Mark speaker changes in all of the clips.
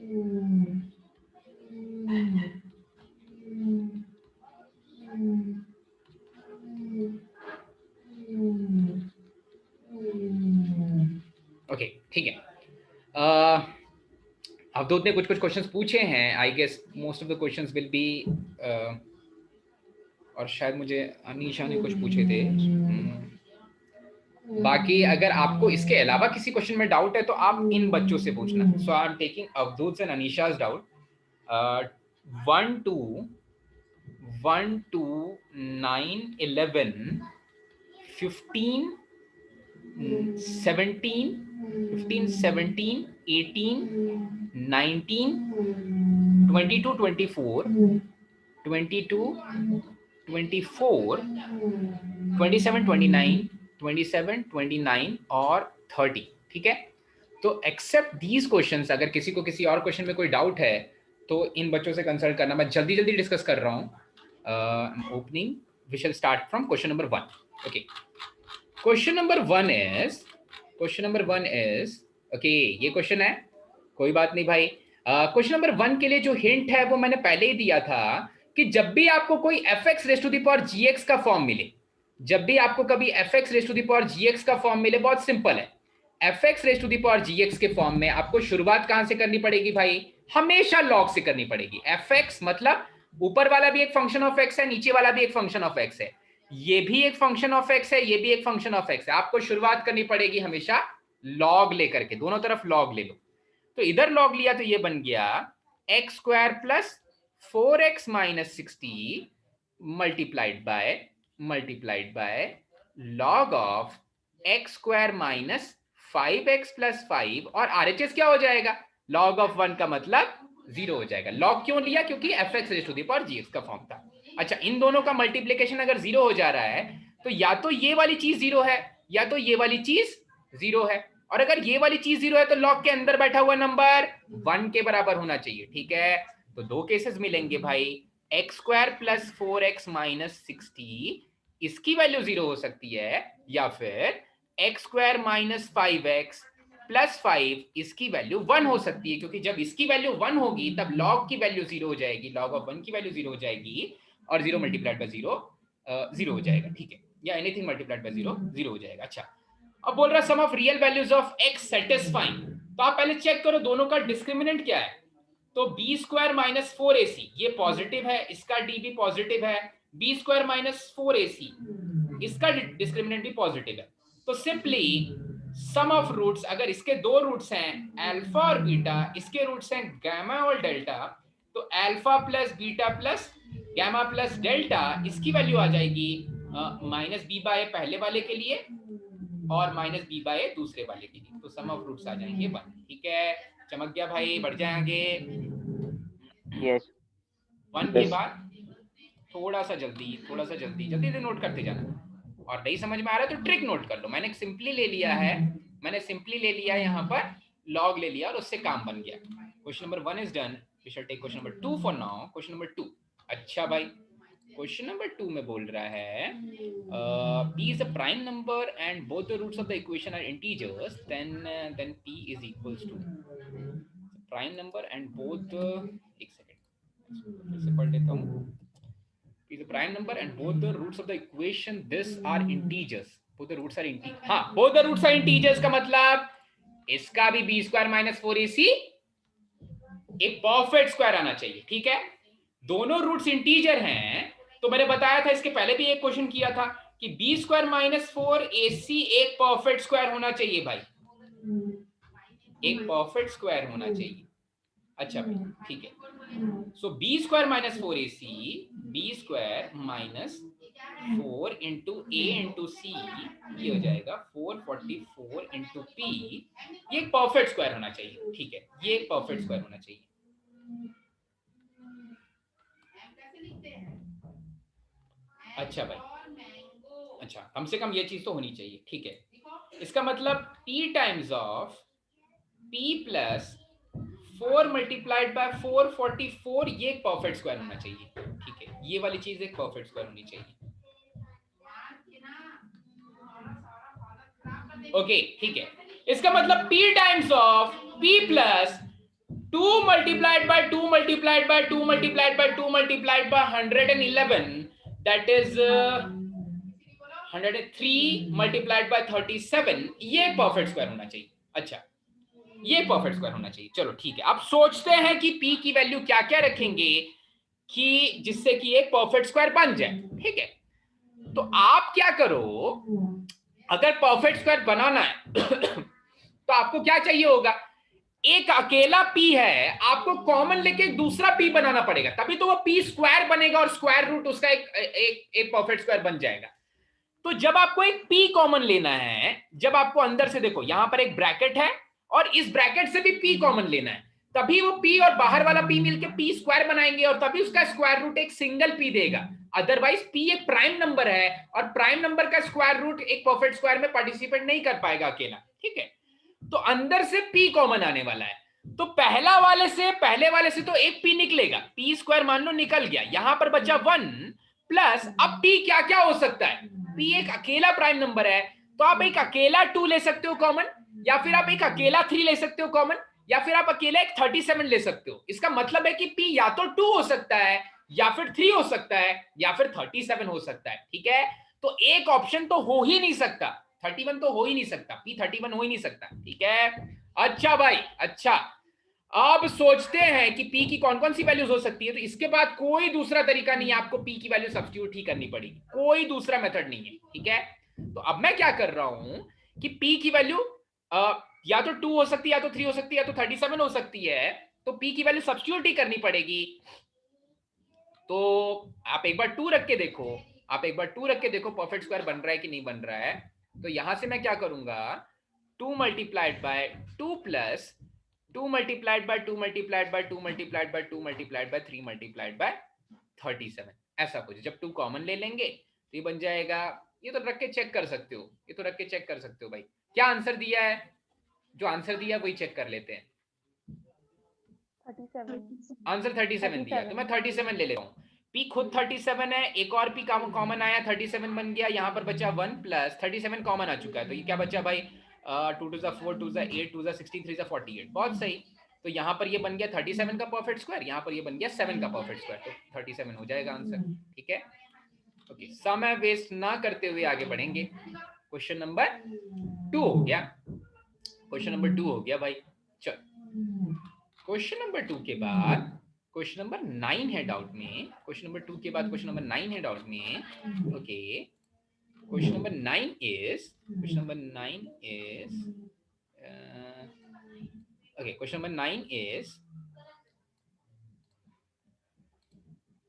Speaker 1: Okay ठीक है। अवधूत ने कुछ कुछ क्वेश्चंस पूछे हैं। I guess most of the questions will be, और शायद मुझे अनीशा ने कुछ पूछे थे। बाकी अगर आपको इसके अलावा किसी क्वेश्चन में डाउट है तो आप इन बच्चों से पूछना। So I am taking Avdhoot and Anisha's doubt. 1 to 9, 11, 15, 17, 18, 19, 22, 24, 22, 24, 27, 29, 27, 29 और 30। ठीक है, तो एक्सेप्ट दीज क्वेश्चंस, अगर किसी को किसी और क्वेश्चन में कोई डाउट है तो इन बच्चों से कंसल्ट करना। मैं जल्दी जल्दी डिस्कस कर रहा हूँ। Opening, we shall start from question number 1। Okay, question number 1 is okay, ये क्वेश्चन है, कोई बात नहीं भाई। क्वेश्चन नंबर 1 के लिए जो हिंट है वो मैंने पहले ही दिया था कि जब भी आपको कोई fx raise to the power gx का फॉर्म मिले, जब भी आपको कभी fx raise to the power gx का फॉर्म मिले, बहुत सिंपल है, fx raise to the power gx के फॉर्म में आपको शुरुआत कहां से करनी पड़ेगी भाई? हमेशा log से करनी पड़ेगी। fx मतलब ऊपर वाला भी एक फंक्शन ऑफ x है, नीचे वाला भी एक फंक्शन ऑफ x है, ये भी एक फंक्शन ऑफ x है, ये भी एक फंक्शन ऑफ x है। आपको शुरुआत करनी पड़ेगी हमेशा log लेकर के, दोनों तरफ log ले लो। तो इधर log लिया तो ये बन गया x square plus 4x minus 60 multiplied by log of x square minus 5x plus 5, और RHS क्या हो जाएगा? log ऑफ 1 का मतलब 0 हो जाएगा। log क्यों लिया? क्योंकि fx raise to the power gx का फॉर्म था। अच्छा, इन दोनों का मल्टीप्लिकेशन अगर 0 हो जा रहा है तो या तो ये वाली चीज 0 है या तो ये वाली चीज 0 है, और अगर ये वाली चीज 0 है तो log के अंदर बैठा हुआ नंबर 1 के बराबर होना चाहिए। ठीक है, तो दो केसेस मिलेंगे भाई, x square plus 4x minus 60, इसकी वैल्यू 0 हो सकती है, या फिर x square minus 5x plus 5, इसकी वैल्यू 1 हो सकती है, क्योंकि जब इसकी वैल्यू 1 होगी तब log की वैल्यू 0 हो जाएगी, log ऑफ 1 की वैल्यू 0 हो जाएगी, और 0 मल्टीप्लाइड बाय 0 0 हो जाएगा। ठीक है, या एनीथिंग मल्टीप्लाइड बाय 0 0 हो जाएगा। अच्छा, अब बोल रहा sum of real values of x satisfying, तो आप पहले चेक करो दोनों का डिस्क्रिमिनेंट क्या है। तो बी स्क्वायर माइनस 4ac ये पॉजिटिव है, इसका डी भी पॉजिटिव है, बी स्क्वायर माइनस 4ac इसका डिस्क्रिमिनेंट भी पॉजिटिव है। तो सिंपली सम ऑफ रूट्स, अगर इसके दो रूट्स हैं अल्फा और बीटा, इसके रूट्स हैं गामा और डेल्टा, तो alpha plus beta plus gamma plus delta, इसकी वैल्यू आ जाएगी माइनस बी बाय पहले वाले के लिए और माइनस बी बाय दूसरे वाले के लिए। तो सम ऑफ रूट्स आ जाएंगे 1। ठीक है, चमक गया भाई, बढ़ जाए आगे।
Speaker 2: यस
Speaker 1: 1 के बाद थोड़ा सा जल्दी जल्दी से नोट करते जाना, और नहीं समझ में आ रहा है तो ट्रिक नोट कर लो। मैंने सिंपली ले लिया है, यहाँ पर लॉग ले लिया और उससे काम बन गया। Question number 1 is done, we shall take question number 2 for now. Question number 2, अच्छा भाई, क्वेश्चन नंबर 2 में बोल रहा है p is a prime number and both the roots of the equation are integers, then p is equals to prime number and both एक second फिर से पढ़ लेता हूँ। is a prime number and both the roots of the equation this are integers, both the roots are integers। हाँ, both the roots are integers का मतलब इसका भी b स्क्वायर माइनस 4ac एक परफेक्ट स्क्वायर आना चाहिए। ठीक है, दोनों रूट्स इंटीजर हैं, तो मैंने बताया था इसके पहले भी एक क्वेश्चन किया था कि बी स्क्वायर माइनस 4ac एक परफेक्ट स्क्वायर होना चाहिए भाई, एक परफेक्ट स्क्वायर होना चाहिए। अच्छा भाई, ठीक है, so B square minus 4ac, B square minus 4 into A into C, ये हो जाएगा 444 इंटू पी, ये एक परफेक्ट स्क्वायर होना चाहिए। ठीक है, ये एक परफेक्ट स्क्वायर होना चाहिए। अच्छा भाई, अच्छा, कम से कम ये चीज तो होनी चाहिए। ठीक है, इसका मतलब p times of p plus 4 multiplied by 444, ये एक परफेक्ट स्क्वायर होना चाहिए। ठीक है, ये वाली चीज एक परफेक्ट स्क्वायर होनी चाहिए। ओके ठीक है, इसका मतलब p times of p plus 2 multiplied by 2 multiplied by 2 multiplied by 2 multiplied by 111, that is 103 multiplied by 37, ये परफेक्ट स्क्वायर होना चाहिए। अच्छा, ये परफेक्ट स्क्वायर होना चाहिए। चलो ठीक है, अब सोचते हैं कि p की वैल्यू क्या क्या रखेंगे कि जिससे कि एक परफेक्ट स्क्वायर बन जाए। ठीक है, तो आप क्या करो, अगर परफेक्ट स्क्वायर बनाना है तो आपको क्या चाहिए होगा, एक अकेला p है, आपको कॉमन लेके दूसरा p बनाना पड़ेगा, तभी तो वो p स्क्वायर बनेगा और स्क्वायर रूट उसका एक परफेक्ट स्क्वायर बन जाएगा। तो जब आपको एक p कॉमन लेना है, जब आपको अंदर से देखो यहां पर एक ब्रैकेट है और इस ब्रैकेट से भी p कॉमन लेना है, तभी वो p और बाहर वाला p मिलके p स्क्वायर बनाएंगे और तभी उसका स्क्वायर रूट एक सिंगल p देगा। अदरवाइज p एक प्राइम नंबर है और प्राइम नंबर का स्क्वायर रूट एक परफेक्ट स्क्वायर में पार्टिसिपेट नहीं कर पाएगा अकेला। ठीक है, तो अंदर से p कॉमन आने वाला है, तो पहले वाले से तो एक p निकलेगा, p स्क्वायर मान लो निकल गया, यहां पर बचा 1 प्लस, अब p क्या क्या हो सकता है, p एक अकेला प्राइम नंबर है, तो आप एक अकेला 2 ले सकते हो कॉमन, या फिर आप एक अकेला 3 ले सकते हो कॉमन, या फिर आप अकेला एक 37 ले सकते हो। इसका मतलब है कि p या तो 2 हो सकता है, या फिर 3 हो सकता है, या फिर 37 हो सकता है। ठीक है, तो एक ऑप्शन तो हो ही नहीं सकता, 31 तो हो ही नहीं सकता, p 31 हो ही नहीं सकता। ठीक है, अच्छा भाई, अच्छा, अब सोचते हैं कि p की कौन कौन सी वैल्यूज हो सकती है, तो इसके बाद कोई दूसरा तरीका नहीं है, आपको p की वैल्यू सब्स्टिट्यूट ही करनी पड़ेगी, कोई दूसरा मेथड नहीं है। ठीक है, तो अब मैं क्या कर रहा हूं कि p की वैल्यू या तो 2 हो सकती है, या तो 3 हो सकती है, या तो 37 हो सकती है, तो p की वैल्यू सब्स्टिट्यूट ही करनी पड़ेगी। तो आप एक बार 2 रख के देखो, आप एक बार 2 रख के देखो परफेक्ट स्क्वायर बन रहा है कि नहीं बन रहा है। तो यहां से मैं क्या करूंगा, 2 multiplied by 2 plus 2 multiplied by 2 multiplied by 2 multiplied by 2 multiplied by 3 multiplied by 37, ऐसा कुछ। जब 2 कॉमन ले लेंगे तो ये बन जाएगा, ये तो रख के चेक कर सकते हो, ये तो रख के चेक कर सकते हो भाई, क्या आंसर दिया है, जो आंसर दिया वही चेक कर लेते हैं।
Speaker 3: 37
Speaker 1: आंसर 37 दिया, तो मैं 37 ले लेता हूँ। p खुद 37 है, एक और p कॉमन आया, 37 बन गया, यहाँ पर बचा 1 प्लस 37 कॉमन आ चुका है, तो ये क्या बचा भाई, 2 टू 4 टू 8 टू 16 3 48, बहुत सही। तो यहाँ पर ये बन गया 37 का परफेक्ट स्क्वायर, यहाँ पर ये बन गया 7 का परफेक्ट स्क्वायर, तो 37 हो जाएगा आंसर। ठीक है, ओके, समय वेस्ट ना करते हुए आगे बढ़ेंगे। क्वेश्चन नंबर 2 हो गया, क्वेश्चन नंबर 2 हो गया भाई। चलो, क्वेश्चन नंबर 2 के बाद क्वेश्चन नंबर 9 है डाउट में, क्वेश्चन नंबर 2 के बाद क्वेश्चन नंबर 9 है डाउट में। Okay, question number 9 is, question number 9 is, okay, question number 9 is,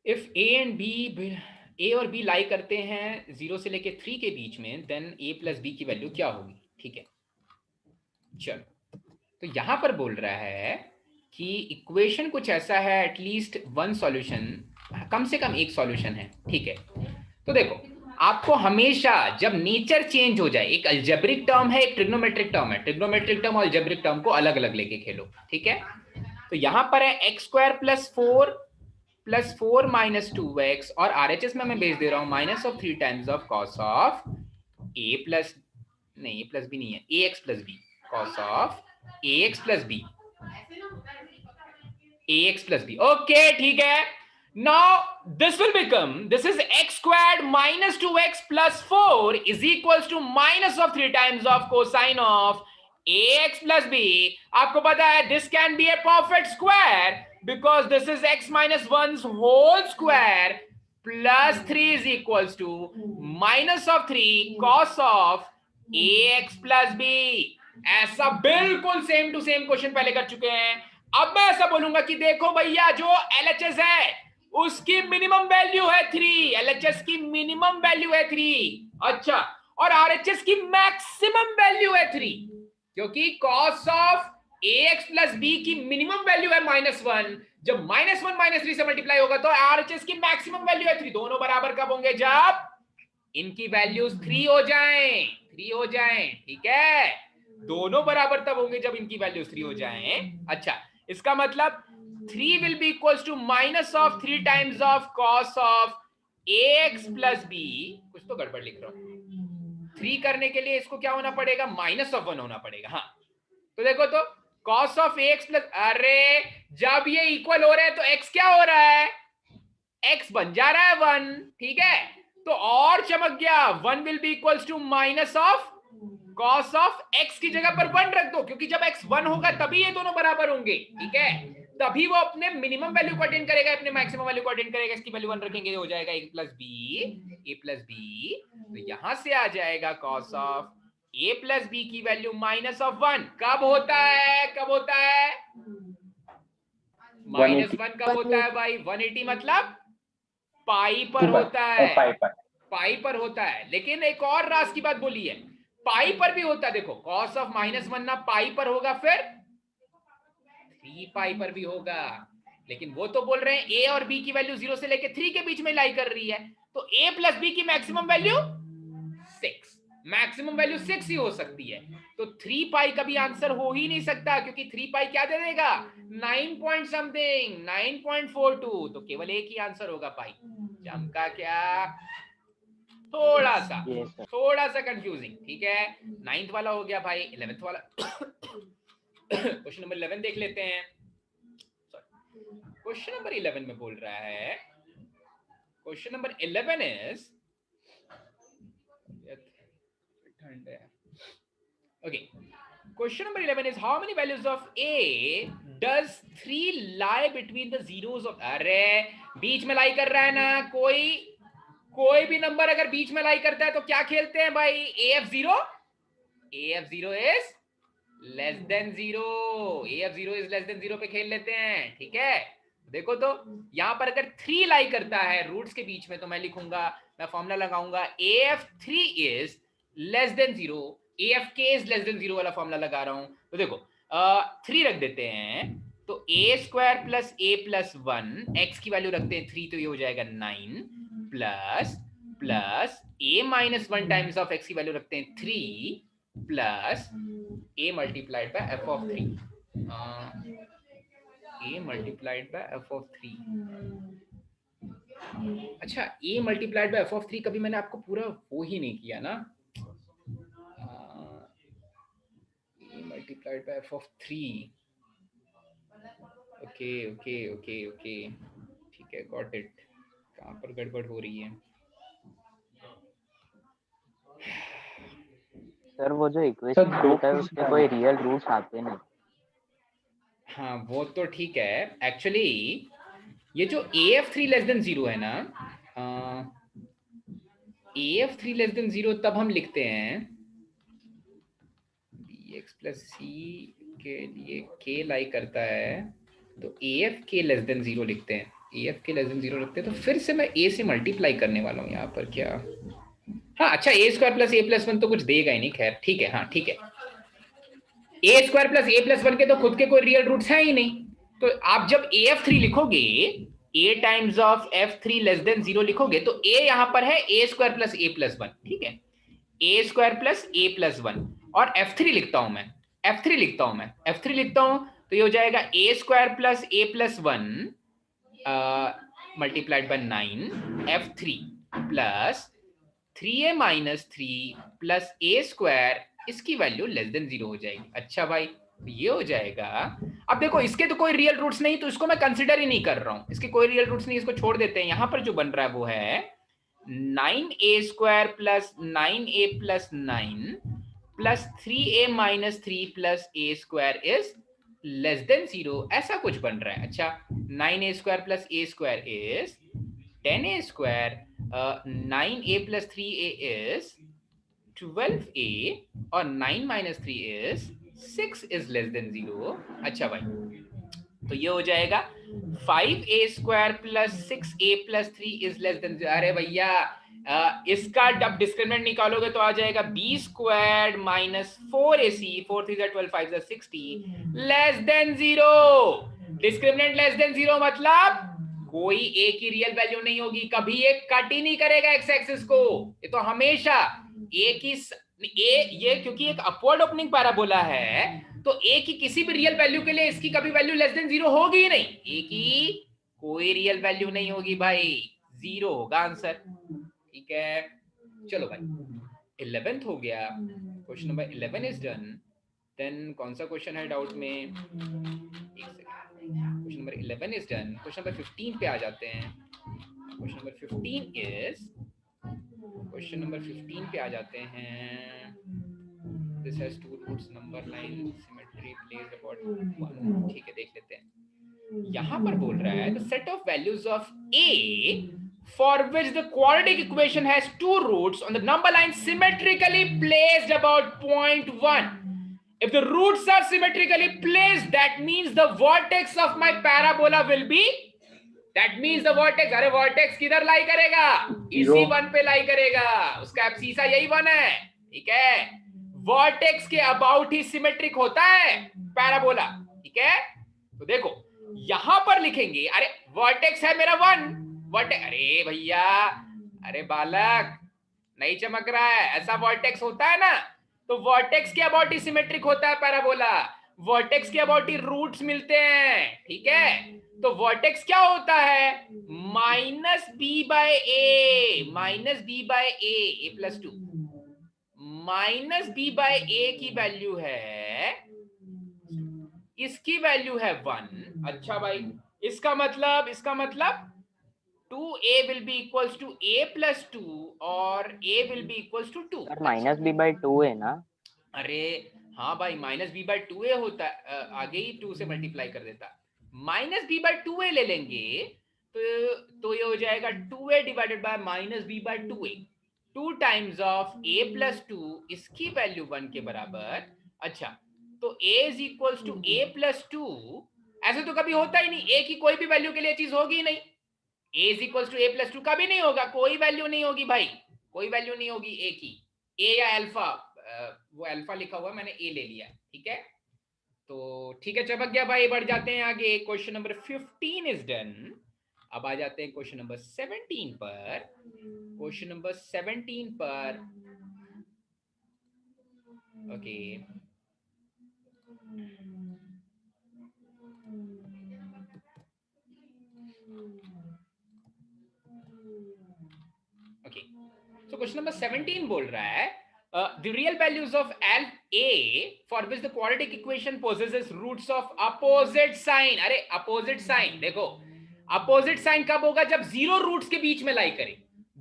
Speaker 1: if A and B, A और बी लाई करते हैं 0 से लेके 3 के बीच में, देन ए प्लस बी की वैल्यू क्या होगी। ठीक है, चलो, तो यहां पर बोल रहा है कि इक्वेशन कुछ ऐसा है, एटलीस्ट वन सॉल्यूशन, कम से कम एक सॉल्यूशन है। ठीक है, तो देखो, आपको हमेशा जब नेचर चेंज हो जाए, एक अलजेब्रिक टर्म है, एक ट्रिग्नोमेट्रिक टर्म है, ट्रिग्नोमेट्रिक टर्म और अलजेब्रिक टर्म को अलग अलग लेके खेलो। ठीक है, तो यहां पर है x square plus 4 minus 2x, और RHS में मैं भेज दे रहा हूं minus of 3 times of cos of A plus, नहीं ए प्लस बी नहीं है, A X plus B, cos of A X plus B, ax plus b. Okay, ठीक है, now this will become, this is x squared minus 2x plus 4 is equals to minus of 3 times of cosine of ax plus b. आपको पता है this can be a perfect square because this is x minus 1's whole square plus 3 is equals to minus of 3 cos of ax plus b. ऐसा बिल्कुल same to same question पहले कर चुके हैं। अब मैं ऐसा बोलूंगा कि देखो भैया, जो LHS है उसकी मिनिमम वैल्यू है 3, LHS की मिनिमम वैल्यू है 3, अच्छा, और RHS की मैक्सिमम वैल्यू है 3, क्योंकि cos of ax plus b की मिनिमम वैल्यू है -1, जब -1 -3 से मल्टीप्लाई होगा तो RHS की मैक्सिमम वैल्यू है 3, दोनों बराबर कब होंगे, जब इनकी वैल्यूज 3 हो जाएं, 3 हो जाएं। ठीक है, दोनों बराबर तब होंगे जब इनकी वैल्यूज 3 हो जाएं। अच्छा, इसका मतलब 3 will be equals to minus of 3 times of cos of ax plus b, कुछ तो गड़बड़ लिख रहा हूं, 3 करने के लिए इसको क्या होना पड़ेगा, -1 होना पड़ेगा। हाँ, तो देखो, तो कॉस ऑफ एक्स प्लस, अरे जब ये इक्वल हो रहे हैं तो एक्स क्या हो रहा है, एक्स बन जा रहा है 1, ठीक है। तो और चमक गया, 1 will be equals to minus of cos of x की जगह पर 1 रख दो, क्योंकि जब एक्स 1 होगा तभी ये दोनों बराबर होंगे, ठीक है। तभी वो अपने मिनिमम वैल्यू को अटेन करेगा, अपने मैक्सिमम वैल्यू को अटेन करेगा। इसकी वैल्यू 1 रखेंगे, हो जाएगा ए प्लस बी। तो यहां से आ जाएगा cos of A plus B की वैल्यू माइनस ऑफ 1। कब होता है, कब होता है, माइनस 1 कब होता है भाई, 180 मतलब पाई पर होता है, पाई पर होता है। लेकिन एक और राज की बात बोली है, पाई पर भी होता है। देखो कॉस ऑफ -1 ना पाई पर होगा, फिर 3 पाई पर भी होगा। लेकिन वो तो बोल रहे हैं ए और बी की वैल्यू 0 से लेके 3 के बीच में लाई कर रही है, तो ए प्लस बी की मैक्सिमम वैल्यू 6, मैक्सिमम वैल्यू 6 ही हो सकती है। तो 3 पाई का भी आंसर हो ही नहीं सकता, क्योंकि 3 पाई क्या दे देगा, 9 पॉइंट समथिंग, 9.42। तो केवल एक ही आंसर होगा पाई। चमका क्या, थोड़ा सा कंफ्यूजिंग, ठीक है। 9th वाला हो गया भाई, 11th वाला क्वेश्चन नंबर 11 देख लेते हैं। क्वेश्चन नंबर 11 में बोल रहा है, क्वेश्चन नंबर 11 इज, ठंड है, okay. Question number 11 is how many values of A does 3 lie between the zeros of, अरे बीच में लाई कर रहा है ना, कोई भी नंबर अगर बीच में लाई करता है तो क्या खेलते हैं भाई, AF0 is less than 0, AF0 is less than 0 पे खेल लेते हैं, ठीक है। देखो तो यहां पर अगर 3 लाई करता है रूट्स के बीच में, तो मैं लिखूंगा, मैं फॉर्मूला लगाऊंगा AF3 is less than 0, AFK is less than 0 वाला फॉर्मूला लगा रहा हूं। तो देखो 3 रख देते हैं, तो A² plus A plus 1, x की वैल्यू रखते हैं 3, तो ये हो जाएगा 9 plus A minus 1 times of x की वैल्यू रखते हैं 3 plus A multiplied by f of 3, A multiplied by f of 3। अच्छा, A multiplied by f of 3 कभी मैंने आपको पूरा वो ही नहीं किया ना, A multiplied by f of 3, okay, ठीक है, गॉट इट। कहाँ पर गड़बड़ हो रही है
Speaker 2: सर, वो जो इक्वेशन होता है उसके कोई रियल रूट्स आते नहीं।
Speaker 1: हाँ वो तो ठीक है, एक्चुअली ये जो AF3 लेस देन 0 है ना, AF3 लेस देन 0 तब हम लिखते हैं bx प्लस सी के लिए k लाई करता है, तो AFK लेस देन 0 लिखते हैं, AFK लेस देन 0 रखते हैं। तो फिर से मैं A से मल्टीप्लाई करने वाला हूँ यहाँ पर, क्या, हाँ अच्छा, A² प्लस A प्लस 1 तो कुछ देगा ही नहीं, खैर ठीक है, हाँ ठीक है। A² प्लस A प्लस 1 के तो खुद के कोई रियल रूट्स है ही नहीं, तो आप जब AF3 लिखोगे, A times of F3 less than 0 लिखोगे, तो A यहां पर है A² प्लस A प्लस 1, ठीक है, A² प्लस A प्लस 1, और F3 लिखता हूं मैं, F3 लिखता हूं, तो ये हो जाएगा A² plus A plus 1 multiplied by 9 F3 plus 3A minus 3 plus A², इसकी वैल्यू लेस देन 0 हो जाएगी। अच्छा भाई, ये हो जाएगा। अब देखो इसके तो कोई रियल रूट्स नहीं, तो इसको मैं कंसिडर ही नहीं कर रहा हूं, इसके कोई रियल रूट्स नहीं, इसको छोड़ देते हैं। यहां पर जो बन रहा है वो है 9A² plus 9A plus 9 plus 3A minus 3 plus A² is less than 0, ऐसा कुछ बन रहा है। अच्छा, 9A² plus A² is 10A², 9A plus 3A is 12A, और 9 minus 3 is 6 is less than 0। अच्छा भाई, तो ये हो जाएगा 5A² plus 6A plus 3 is less than, अरे भैया इसका जब डिस्क्रिमिनेंट निकालोगे तो आ जाएगा B² minus 4AC, 4 3 12 5 60 less than 0। Discriminant less than 0 मतलब कोई A की रियल वैल्यू नहीं होगी, कभी एक कट ही नहीं करेगा एक्स एक्सिस को, ये तो हमेशा A की ये क्योंकि एक अपवर्ड ओपनिंग पैराबोला है, तो A की किसी भी रियल वैल्यू के लिए इसकी कभी वैल्यू लेस देन 0 होगी ही नहीं, A की कोई रियल वैल्यू नहीं होगी भाई, 0 होगा आंसर, ठीक है। चलो भाई, 11th हो गया, question number 11 is done. Then कौन सा क्वेश्चन है डाउट में? एक second, question number 11 is done. Question number 15 पे आ जाते हैं। क्वेश्चन नंबर 15 पे आ जाते हैं। This has two roots, number line symmetry place about 1। ठीक है, देख लेते हैं। यहां पर बोल रहा है the set of values of A for which the quadratic equation has two roots on the number line symmetrically placed about 0.1. If the roots are symmetrically placed, that means the vertex of my parabola will be, that means the vertex, अरे vertex किधर लाई करेगा? इसी one पे लाई करेगा, उसका abscissa यही one है, ठीक है। वर्टेक्स के अबाउट ही सिमेट्रिक होता है पैराबोला, ठीक है। तो देखो यहां पर लिखेंगे, अरे वर्टेक्स है मेरा वन, वर्टेक्स, अरे भैया, अरे बालक नहीं चमक रहा है, ऐसा वर्टेक्स होता है ना, तो वर्टेक्स के अबाउट ही सिमेट्रिक होता है पैराबोला, वर्टेक्स के अबाउट ही रूट्स मिलते हैं, ठीक है। तो वर्टेक्स क्या होता है? माइनस बी बाय ए, माइनस बी बाय ए प्लस 2, माइनस बी बाय ए की वैल्यू है, इसकी वैल्यू है 1। अच्छा भाई, इसका मतलब 2a will be equals to a plus 2 और a will be equals to 2।
Speaker 2: Sir minus B by 2 है ना?
Speaker 1: अरे हाँ भाई, माइनस बी बाई 2a होता है, आगे ही 2 से मल्टीप्लाई कर देता, माइनस बी बाई 2a ले लेंगे तो ये हो जाएगा 2a divided by minus B by 2a, 2 times of a plus 2, इसकी वैल्यू 1 के बराबर। अच्छा, तो a is equals to a plus 2, ऐसे तो कभी होता ही नहीं, a की कोई भी वैल्यू के लिए चीज होगी ही नहीं, a is equals to a plus 2 कभी नहीं होगा, कोई वैल्यू नहीं होगी भाई, कोई वैल्यू नहीं होगी a की, a या अल्फा, वो अल्फा लिखा हुआ है, मैंने a ले लिया, ठीक है। तो ठीक है, चमक गया भाई, बढ़ जाते हैं आगे। Question number 15 is done. अब आ जाते हैं क्वेश्चन नंबर 17 पर। क्वेश्चन नंबर 17 पर okay, okay, so question number 17 बोल रहा है the real values of a for which the quadratic equation possesses roots of opposite sign। अरे opposite sign देखो, opposite sign कब होगा? जब जीरो रूट्स के बीच में लाई करे,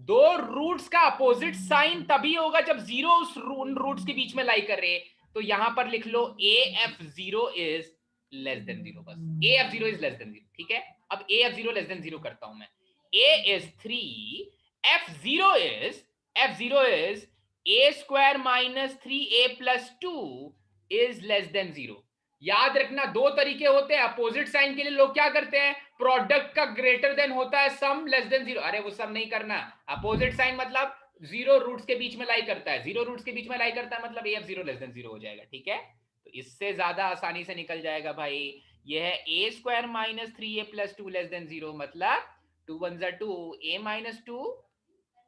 Speaker 1: दो रूट्स का अपोजिट साइन तभी होगा जब जीरो उस रूट्स के बीच में लाई कर रहे। तो यहां पर लिख लो AF0 इज लेस देन 0, बस AF0 इज लेस देन 0, ठीक है। अब AF0 लेस देन 0 करता हूं मैं, A is 3, F0 is a square minus 3a plus 2 is less than 0। याद रखना, दो तरीके होते हैं, अपोजिट साइन के लिए लोग क्या करते हैं, प्रोडक्ट का ग्रेटर देन होता है सम लेस देन 0। अरे वो सब नहीं करना, अपोजिट साइन मतलब जीरो रूट्स के बीच में लाई करता है, जीरो रूट्स के बीच में लाई करता है मतलब AF0 लेस देन 0 हो जाएगा, ठीक है। तो इससे ज्यादा आसानी से निकल जाएगा भाई, यह है a square minus 3a plus 2 less than 0, मतलब 2 1 2, a minus 2,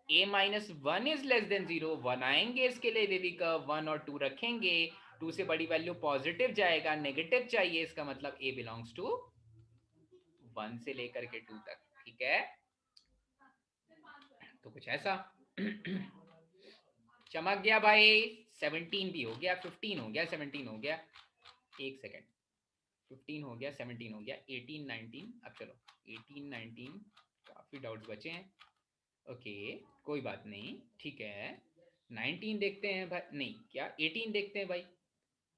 Speaker 1: a minus 1 is less than 0, 1 आएंगे इसके लिए बेबी का, 1 और 2 रखेंगे, 2 से बड़ी वैल्यू पॉजिटिव जाएगा, नेगेटिव चाहिए, इसका मतलब a बिलोंग्स टू 1 से लेकर के 2 तक, ठीक है। तो कुछ ऐसा चमक गया भाई। 17 भी हो गया, 15 हो गया, 17 हो गया, एक सेकेंड, 15 हो गया, 17 हो गया, 18 19, अब चलो 18 19, काफी डाउट्स बचे हैं, ओके कोई बात नहीं, ठीक है। 19 देखते हैं भाई, नहीं क्या 18 देखते हैं भाई,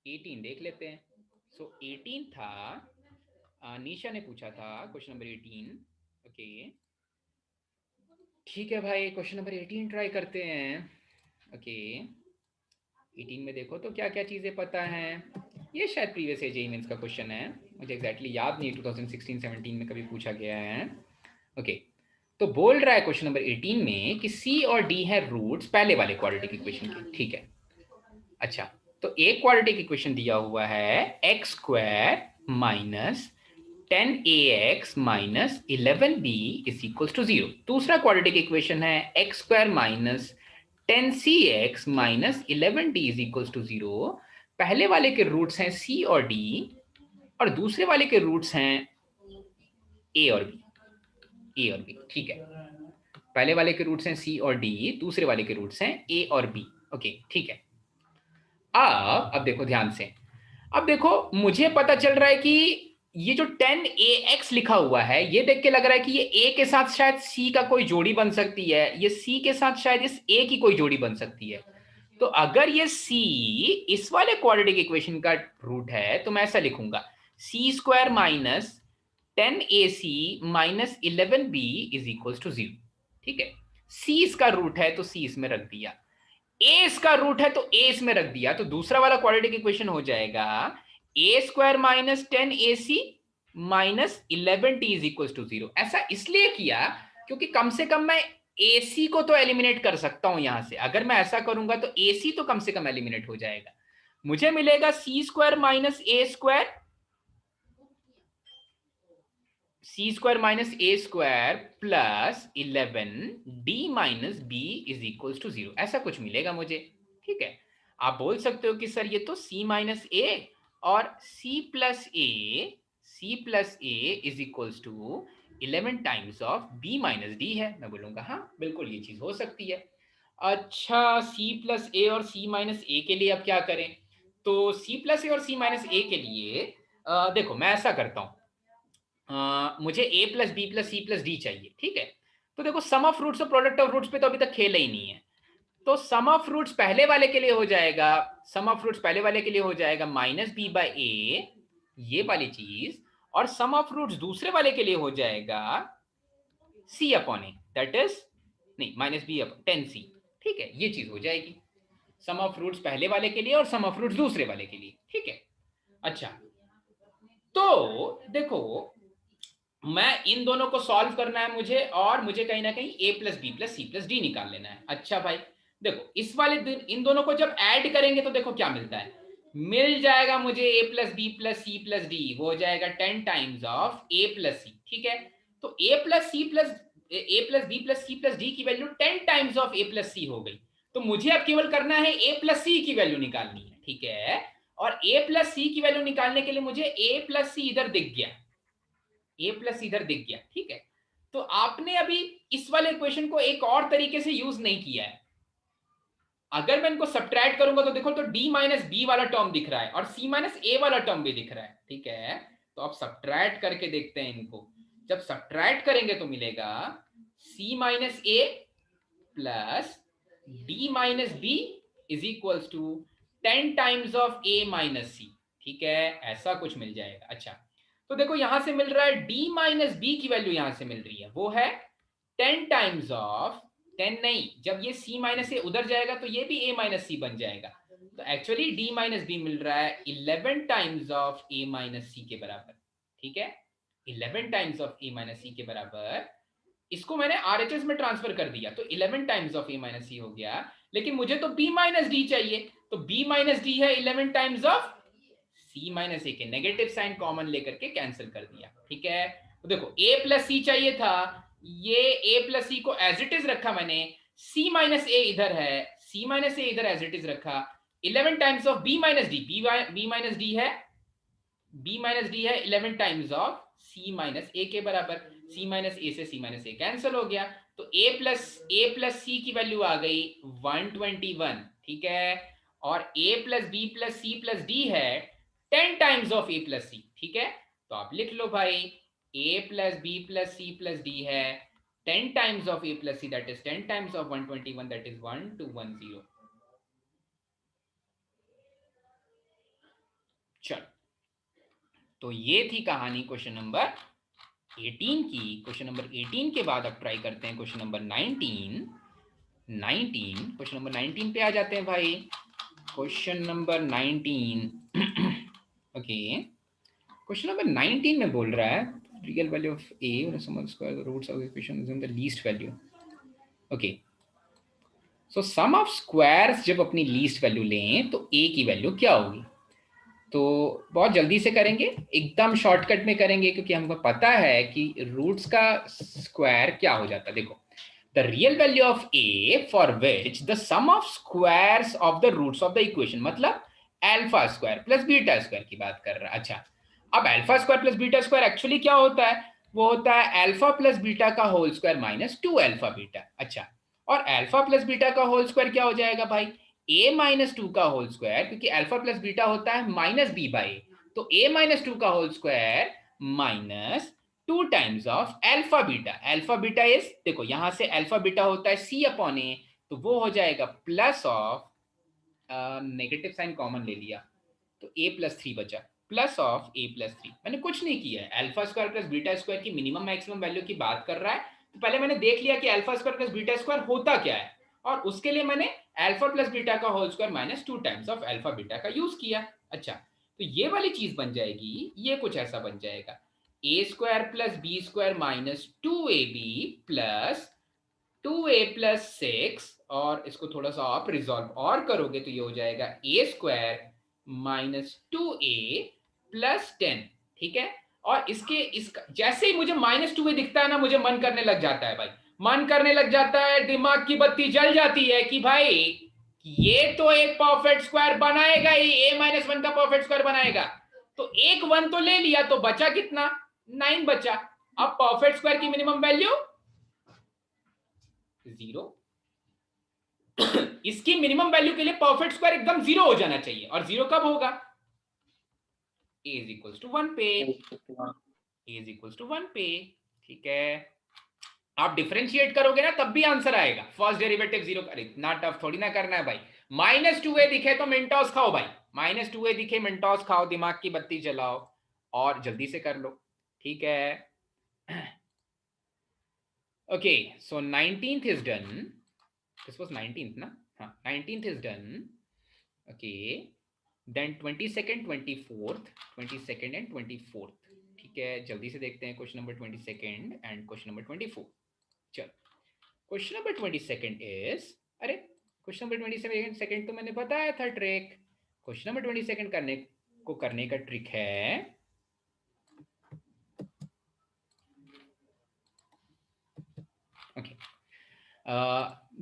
Speaker 1: 18 देख लेते हैं। सो 18 था, निशा ने पूछा था क्वेश्चन नंबर 18, ओके ठीक है भाई, क्वेश्चन नंबर 18 ट्राई करते हैं। ओके 18 में देखो तो क्या क्या चीज़ें पता हैं, ये शायद प्रीवियस जेईई मेंस का क्वेश्चन है, मुझे एग्जैक्टली याद नहीं, 2016-17 में कभी पूछा गया है। ओके तो बोल रहा है क्वेश्चन नंबर 18 में कि C और D है रूट्स पहले वाले क्वाड्रेटिक इक्वेशन के, ठीक है। अच्छा, तो एक क्वाड्रेटिक इक्वेशन दिया हुआ है x square minus 10ax minus 11b is equals to 0। दूसरा क्वाड्रेटिक इक्वेशन है x square minus 10cx minus 11d is equals to 0। पहले वाले के रूट्स हैं c और d और दूसरे वाले के रूट्स हैं a और b, ठीक है। पहले वाले के रूट्स हैं c और d, दूसरे वाले के रूट्स हैं a और b, ओके ठीक है। अब देखो ध्यान से, अब देखो मुझे पता चल रहा है कि ये जो 10ax लिखा हुआ है, ये देख के लग रहा है कि ये a के साथ शायद c का कोई जोड़ी बन सकती है, ये c के साथ शायद इस a की कोई जोड़ी बन सकती है। तो अगर ये c इस वाले क्वाड्रेटिक इक्वेशन का रूट है तो मैं ऐसा लिखूंगा, C square minus 10ac minus 11b is equal to 0। ठीक है, c इसका रूट है तो c इसमें रख दिया, ए इसका रूट है तो ए इसमें रख दिया, तो दूसरा वाला क्वाड्रेटिक इक्वेशन हो जाएगा A square minus 10ac minus 11t is equal to 0। ऐसा इसलिए किया क्योंकि कम से कम मैं AC को तो एलिमिनेट कर सकता हूं यहां से, अगर मैं ऐसा करूंगा तो AC तो कम से कम एलिमिनेट हो जाएगा। मुझे मिलेगा C square minus A square, C square minus A square plus 11d minus B is equal to 0, ऐसा कुछ मिलेगा मुझे। ठीक है, आप बोल सकते हो कि सर ये तो c माइनस ए और c plus A is equal to 11 times of b minus D है। मैं बोलूंगा हाँ बिल्कुल ये चीज हो सकती है। अच्छा, c प्लस ए और c माइनस ए के लिए अब क्या करें? तो c प्लस ए और c माइनस ए के लिए देखो मैं ऐसा करता हूं, मुझे a plus B plus C plus D चाहिए। ठीक है, तो देखो सम ऑफ रूट्स और प्रोडक्ट ऑफ रूट्स पे तो अभी तक खेला ही नहीं है, तो सम ऑफ रूट्स पहले वाले के लिए हो जाएगा, सम ऑफ रूट्स पहले वाले के लिए हो जाएगा माइनस बी बाई ए, ये वाली चीज, और सम ऑफ रूट्स दूसरे वाले के लिए हो जाएगा सी अपॉन ए, दैट इज नहीं माइनस बी अपॉन 10c। ठीक है, ये चीज हो जाएगी सम ऑफ रूट्स पहले वाले के लिए और सम ऑफ रूट्स दूसरे वाले के लिए। ठीक है, अच्छा तो देखो मैं इन दोनों को सॉल्व करना है मुझे, और मुझे कहीं ना कहीं a plus B plus C plus D निकाल लेना है। अच्छा भाई देखो इस वाले इन दोनों को जब ऐड करेंगे तो देखो क्या मिलता है, मिल जाएगा मुझे a plus B plus C plus D, वो हो जाएगा 10 times of a plus C. ठीक है, तो a plus C plus A plus B plus C plus D की value 10 times of a plus C हो गई, तो मुझे अब केवल करना है a प्लस सी की वैल्यू निकालनी है। ठीक है, और a प्लस सी की वैल्यू निकालने के लिए मुझे a प्लस सी इधर दिख गया, ए प्लस इधर दिख गया। ठीक है, तो आपने अभी इस वाले इक्वेशन को एक और तरीके से यूज नहीं किया है, अगर मैं इनको सब्ट्रैक्ट करूंगा तो देखो तो d माइनस बी वाला टर्म दिख रहा है और c माइनस ए वाला टर्म भी दिख रहा है। ठीक है, तो आप सब्ट्रैक्ट करके देखते हैं इनको, जब सब्ट्रैक्ट करेंगे तो मिलेगा c minus A plus d minus B is equals to 10 times of a minus C. ठीक है, ऐसा कुछ मिल जाएगा। अच्छा तो देखो यहां से मिल रहा है d माइनस बी की वैल्यू यहां से मिल रही है, वो है 10 टाइम्स ऑफ 10 नहीं, जब ये c माइनस ए उधर जाएगा तो ये भी a माइनस सी बन जाएगा, तो एक्चुअली d माइनस बी मिल रहा है 11 टाइम्स ऑफ a माइनस सी के बराबर। ठीक है, 11 टाइम्स ऑफ a माइनस सी के बराबर, इसको मैंने RHS में ट्रांसफर कर दिया तो 11 टाइम्स ऑफ a माइनस सी हो गया, लेकिन मुझे तो b माइनस डी चाहिए, तो b माइनस डी है 11 टाइम्स ऑफ c माइनस ए के नेगेटिव साइन कॉमन लेकर के कैंसिल कर दिया। ठीक है, तो देखो a प्लस सी चाहिए था, ये a प्लस सी को एज इट इज रखा मैंने, c माइनस ए इधर है, c माइनस ए इधर एज इट इज रखा, 11 times of b minus D, b minus D है, b माइनस डी है 11 टाइम्स ऑफ c माइनस ए के बराबर, c माइनस ए से c माइनस ए कैंसिल हो गया, तो a प्लस सी की वैल्यू आ गई 121। ठीक है, और a plus B plus C plus D है 10 times of a plus C. ठीक है, तो आप लिख लो भाई a plus B plus C plus D है 10 times of a plus C, that is 10 times of 121, that is 1210। चलो तो ये थी कहानी क्वेश्चन नंबर 18 की। क्वेश्चन नंबर 18 के बाद अब ट्राई करते हैं क्वेश्चन नंबर 19। क्वेश्चन नंबर 19 पे आ जाते हैं भाई। Question number 19 okay, question number 19 में बोल रहा है रियल वैल्यू ऑफ a और sum of square roots of equation is in the least value. Okay, so sum of squares जब अपनी लीस्ट वैल्यू लें तो a की वैल्यू क्या होगी? तो बहुत जल्दी से करेंगे, एकदम शॉर्टकट में करेंगे, क्योंकि हमको पता है कि रूट्स का स्क्वायर क्या हो जाता है। देखो the real value of a for which the sum of squares of the roots of the equation, मतलब alpha square plus beta square की बात कर रहा है। अच्छा, अब alpha square plus beta square actually क्या होता है? वो होता है अल्फा प्लस बीटा का whole square minus 2 alpha beta. अच्छा, और अल्फा प्लस बीटा का होल स्क्वायर क्या हो जाएगा भाई? a माइनस टू का होल स्क्वायर, क्योंकि अल्फा प्लस बीटा होता है माइनस बी बाई, तो a माइनस टू का whole square minus 2 times of alpha beta. Alpha beta is, देखो यहां से अल्फा बीटा होता है c अपॉन ए, तो वो हो जाएगा plus of, negative sign common ले लिया तो a प्लस थ्री बचा, plus of a plus three. मैंने कुछ नहीं किया है, alpha square plus beta square की मिनिमम मैक्सिमम वैल्यू की बात कर रहा है, तो पहले मैंने देख लिया कि alpha square plus beta square होता क्या है, और उसके लिए मैंने अल्फा प्लस बीटा का whole square minus 2 times of alpha beta का यूज किया। अच्छा, तो ये वाली चीज बन जाएगी, ये कुछ ऐसा बन जाएगा, A square plus B square minus 2ab plus 2a plus 6, और इसको थोड़ा सा आप रिजॉल्व और करोगे तो ये हो जाएगा a square minus 2a plus 10। ठीक है, और इसका जैसे ही मुझे माइनस 2a दिखता है ना, मुझे मन करने लग जाता है भाई, मन करने लग जाता है, दिमाग की बत्ती जल जाती है कि भाई ये तो एक परफेक्ट स्क्वायर बनाएगा ही, a माइनस वन का परफेक्ट स्क्वायर बनाएगा। तो एक वन तो ले लिया, तो बचा कितना, 9 बचा। अब परफेक्ट स्क्वायर की मिनिमम वैल्यू 0, इसकी मिनिमम वैल्यू के लिए परफेक्ट स्क्वायर एकदम 0 हो जाना चाहिए, और 0 कब होगा, a इज इक्वल टू 1 पे, a इज इक्वल टू 1 पे। ठीक है, आप डिफरेंशिएट करोगे ना तब भी आंसर आएगा, फर्स्ट डेरिवेटिव 0। अरे इतना टफ थोड़ी ना करना है भाई, माइनस 2a दिखे तो मिंटोस खाओ भाई, माइनस 2a दिखे मिंटोस खाओ, दिमाग की बत्ती जलाओ और जल्दी से कर लो। ठीक है, okay, so 19th is done, this was 19th ना, हाँ 19th is done. Okay, then 22nd 24th, 22nd and 24th। ठीक है, जल्दी से देखते हैं question number 22nd and question number 24। चलो, क्वेश्चन नंबर 22nd इज, अरे क्वेश्चन नंबर 22nd तो मैंने बताया था ट्रिक। क्वेश्चन नंबर 22nd करने का ट्रिक है, okay,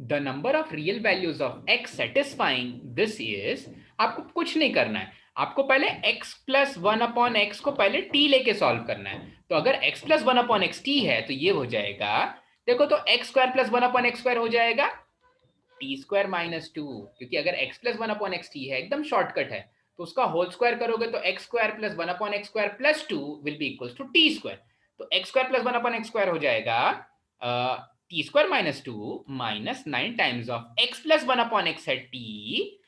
Speaker 1: the number of real values of x satisfying this is, आपको कुछ नहीं करना है, आपको पहले x plus one upon x को पहले t लेके सॉल्व करना है। तो अगर x plus one upon x t है तो ये हो जाएगा, देखो तो x square plus one upon X square हो जाएगा टी स्क्वायर माइनस टू, क्योंकि अगर x plus one upon x T है एकदम शॉर्टकट है, तो उसका होल स्क्वायर करोगे तो X square plus one upon X square plus two will be equal to T square. तो X square plus one upon X square हो जाएगा T square minus two minus 9 times of X plus one upon X है T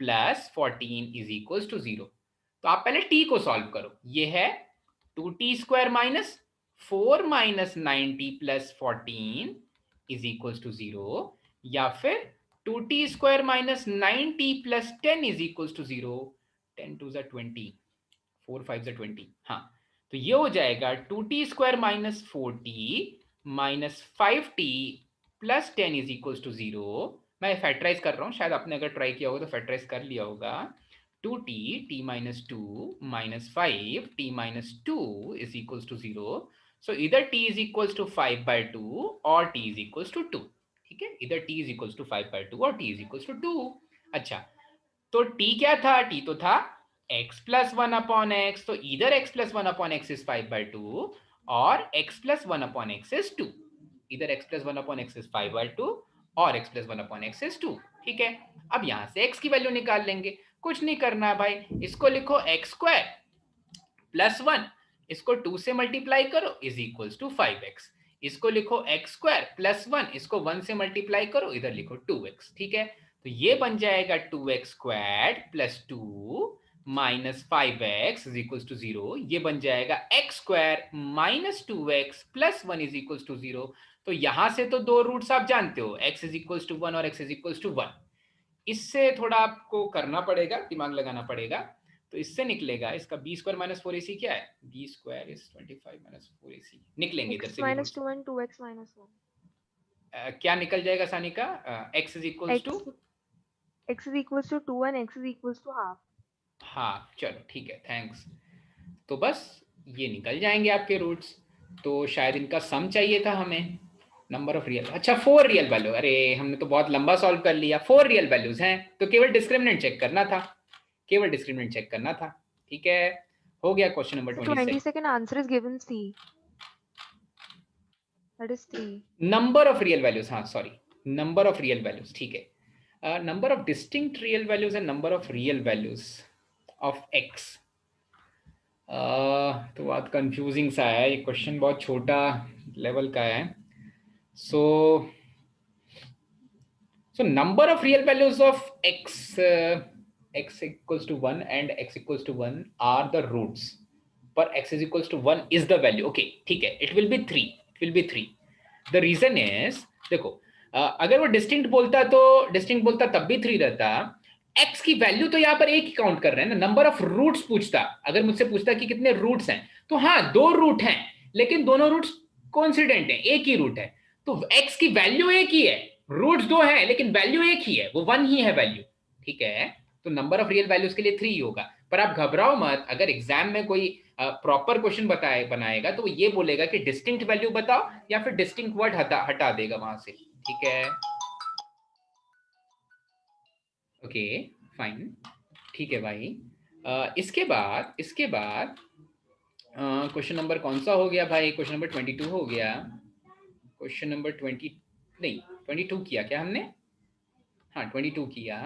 Speaker 1: plus 14 is equal to 0। तो आप पहले T को solve करो, ये है 2t square minus 4 minus 9t plus 14 is equal to 0, या फिर 2t square minus 9t plus 10 is equal to 0, 10 two ज़ा 20, 4 5 ज़ा 20। हाँ, तो ये हो जाएगा 2t square minus 4t minus 5t plus 10 is equal to 0। मैं फैक्टराइज कर रहा हूँ, शायद आपने अगर ट्राई किया होगा तो फैक्टराइज कर लिया होगा। 2t t minus 2 minus 5 t minus 2 is equals to 0. So either t is equals to 5 by 2 or t is equals to 2. ठीक है, इधर t is equals to 5 by 2 और t is equals to 2। अच्छा, तो t क्या था, t तो था x plus 1 upon x, तो इधर x plus 1 upon x is 5 by 2 और x plus 1 upon x is 2। इधर x plus 1 upon x is 5 by 2 और x plus 1 upon x is 2। ठीक है, अब यहां से x की वैल्यू निकाल लेंगे, कुछ नहीं करना है भाई, इसको लिखो एक्स स्क्वायर प्लस 1, इसको 2 से मल्टीप्लाई करो इज इक्वल्स टू 5x, इसको लिखो एक्स स्क्वायर प्लस 1, इसको 1 से मल्टीप्लाई करो, इधर लिखो 2x। ठीक है, तो ये बन जाएगा 2x square plus 2 minus 5x is equals to 0, ये बन जाएगा x square minus 2x plus 1 is equals to 0। तो यहां से तो दो रूट्स आप जानते हो, x इज इक्वल्स टू 1 और x इज इक्वल्स टू 1। इससे थोड़ा आपको करना पड़ेगा, दिमाग लगाना पड़ेगा, तो इससे निकलेगा इसका बी स्क्वायर माइनस 4ac क्या है, B square is 25 minus 4ac, निकलेंगे इधर से
Speaker 3: माइनस 2 एंड 2x माइनस 1।
Speaker 1: क्या निकल जाएगा Sanika, x is equals to
Speaker 3: x is equals to 2 and x is equals to half.
Speaker 1: हाँ चलो ठीक है, थैंक्स। तो बस ये निकल जाएंगे आपके रूट्स। तो शायद इनका सम चाहिए था हमें, नंबर ऑफ रियल, अच्छा 4 रियल वैल्यू, अरे हमने तो बहुत लंबा सॉल्व कर लिया, 4 रियल वैल्यूज हैं तो केवल डिस्क्रिमिनेंट चेक करना था, केवल डिस्क्रिमिनेंट चेक करना था। ठीक है, हो गया question number
Speaker 3: 22nd answer is given C, that is 3
Speaker 1: number of real values, हाँ sorry, number of real values. ठीक है, number of distinct real values and number of real values of x. तो बात कंफ्यूजिंग सा है, ये question बहुत छोटा लेवल का है. सो number of real values of x, x equals to 1 and x equals to 1 are the roots, पर x is equals to 1 is the value. okay, ठीक है, it will be 3, it will be 3. the reason is, देखो अगर वो distinct बोलता तो distinct बोलता तब भी 3 रहता. x की वैल्यू तो यहाँ पर एक ही काउंट कर रहे हैं ना. नंबर ऑफ रूट्स पूछता, अगर मुझसे पूछता कि कितने रूट्स हैं, तो हाँ 2 रूट हैं, लेकिन दोनों रूट्स कोइंसिडेंट हैं, एक ही रूट है, तो x की वैल्यू एक ही है. रूट्स 2 हैं लेकिन वैल्यू एक ही है, वो 1 ही है वैल्यू. ठीक है, तो नंबर ऑफ रियल वैल्यूज के लिए 3 ही होगा. पर आप घबराओ मत, अगर एग्जाम में कोई प्रॉपर क्वेश्चन बनाएगा तो वो ये बोलेगा कि डिस्टिंक्ट वैल्यू बताओ, या फिर डिस्टिंक्ट वर्ड हटा देगा वहां से. ठीक है, ओके फाइन, ठीक है भाई. इसके बाद क्वेश्चन नंबर कौन सा हो गया भाई? क्वेश्चन नंबर 22 हो गया. क्वेश्चन नंबर 22 किया क्या हमने? हाँ 22 किया.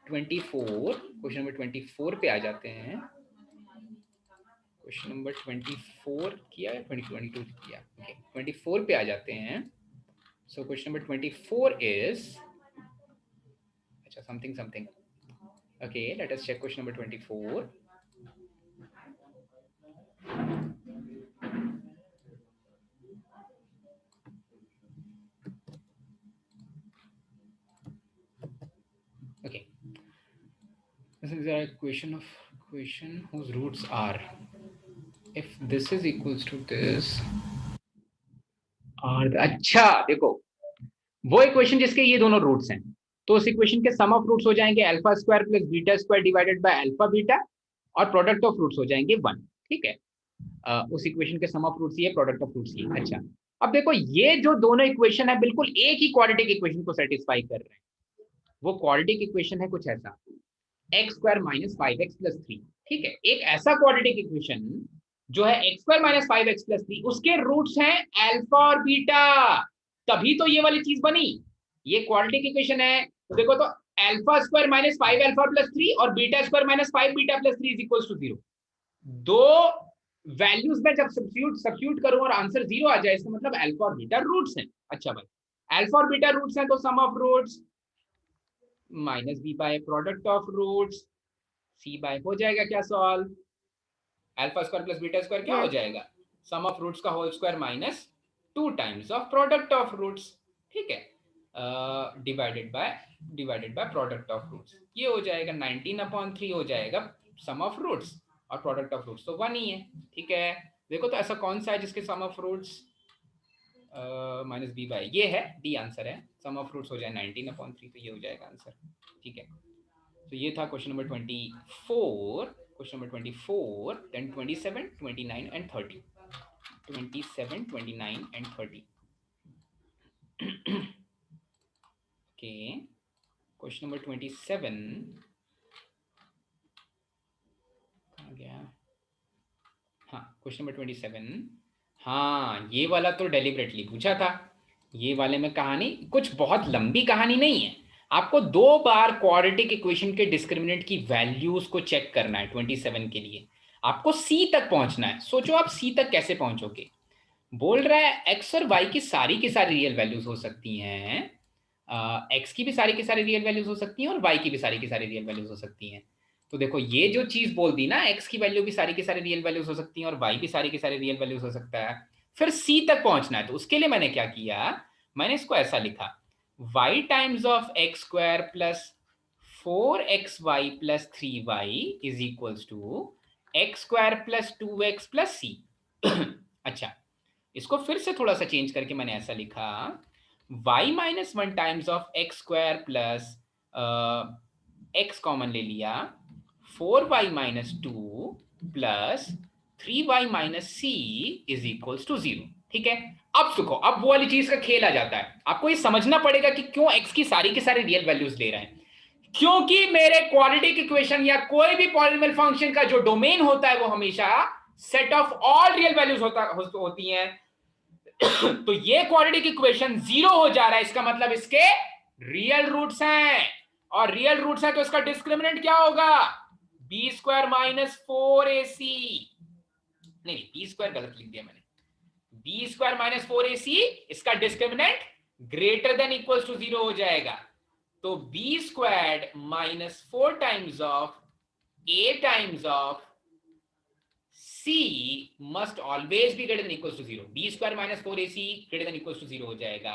Speaker 1: 24, क्वेश्चन नंबर 24 पे आ जाते हैं. क्वेश्चन नंबर 24 किया या 22 किया? ओके 24 पे आ जाते हैं. सो क्वेश्चन नंबर 24 इज, अच्छा something. okay, let us check question number 24. okay, this is a question whose roots are, if this is equals to this और अच्छा देखो, वो इक्वेशन जिसके ये दोनों रूट्स हैं, तो उस इक्वेशन के सम ऑफ रूट्स हो जाएंगे alpha square plus beta square divided by alpha beta, और प्रोडक्ट ऑफ रूट्स हो जाएंगे 1. ठीक है, उस इक्वेशन के सम ऑफ रूट्स ये, प्रोडक्ट ऑफ रूट्स ये. अच्छा, अब देखो ये जो दोनों इक्वेशन है बिल्कुल एक ही क्वाड्रेटिक इक्वेशन को सेटिस्फाई कर रहे हैं. वो क्वाड्रेटिक इक्वेशन है कुछ ऐसा, x square minus 5x plus 3. ठीक है, एक ऐसा क्वाड्रेटिक इक्वेशन जो है x square minus 5x plus 3, उसके रूट्स हैं अल्फा और बीटा, तभी तो ये वाली चीज बनी. ये क्वाड्रेटिक इक्वेशन है, तो देखो तो alpha square minus 5 alpha plus 3 और beta square minus 5 beta plus 3 is equals to 0. दो वैल्यूज में जब सब्स्टिट्यूट करूं और आंसर 0 आ जाए, इसका मतलब अल्फा और बीटा रूट्स हैं. अच्छा भाई, अल्फा और बीटा रूट्स हैं, तो sum of roots minus B by product of roots C by हो जाएगा क्या solve? Alpha square plus beta square क्या हो जाएगा? सम ऑफ रूट्स का whole square minus 2 times of product of roots. ठीक है, divided by product of roots. ये हो जाएगा 19/3 हो जाएगा सम ऑफ रूट्स, और प्रोडक्ट ऑफ रूट्स तो 1 ही है. ठीक है, देखो तो ऐसा कौन सा है जिसके sum of roots minus B by, ये है, डी आंसर है. सम ऑफ रूट्स हो जाए 19/3, तो ये हो जाएगा आंसर. ठीक है, तो ये था question number 24. Question number 24, then 27, 29 and 30. 27, 29 and 30. Okay, question number 27 कहाँ गया? हाँ क्वेश्चन नंबर 27. हाँ ये वाला तो डेलिबरेटली पूछा था. ये वाले में कहानी कुछ बहुत लंबी कहानी नहीं है. आपको 2 बार क्वाड्रेटिक इक्वेशन के डिस्क्रिमिनेंट की वैल्यूज को चेक करना है. 27 के लिए आपको सी तक पहुंचना है. सोचो आप सी तक कैसे पहुंचोगे. बोल रहा है एक्स और वाई की सारी रियल वैल्यूज हो सकती हैं, एक्स की भी सारी रियल वैल्यूज हो सकती हैं, और वाई की भी सारी रियल वैल्यूज हो सकती हैं. तो देखो ये जो चीज बोल दी ना, एक्स की वैल्यू भी सारी रियल वैल्यूज हो सकती हैं और वाई भी सारी रियल वैल्यूज हो सकता है. फिर सी तक पहुंचना है, तो उसके लिए मैंने क्या किया, मैंने इसको ऐसा लिखा, y times of x square plus 4xy plus 3y is equals to x square plus 2x plus c. अच्छा, इसको फिर से थोड़ा सा चेंज करके मैंने ऐसा लिखा, y minus 1 times of x square plus x common ले लिया, 4y minus 2 plus 3y minus c is equals to 0. ठीक है, अब देखो, अब वो वाली चीज का खेल आ जाता है. आपको ये समझना पड़ेगा कि क्यों x की सारी रियल वैल्यूज ले रहे हैं. क्योंकि मेरे क्वाड्रेटिक इक्वेशन या कोई भी पॉलिनोमियल फंक्शन का जो डोमेन होता है वो हमेशा set of all real values होती हैं. तो ये क्वाड्रेटिक इक्वेशन 0 हो जा रहा है, इसका मतलब इसके रियल रूट्स हैं. और रियल रूट्स है तो इसका डिस्क्रिमिनेंट क्या होगा, बी स्क्वायर माइनस 4ac, नहीं बी स्क्वायर गलत लिख दिया मैंने, बी स्क्वायर माइनस 4ac, इसका discriminant greater than equals to 0 हो जाएगा। तो B square minus 4 times of a times of c must always be greater than equals to 0, b square minus 4ac greater than equals to 0 हो जाएगा।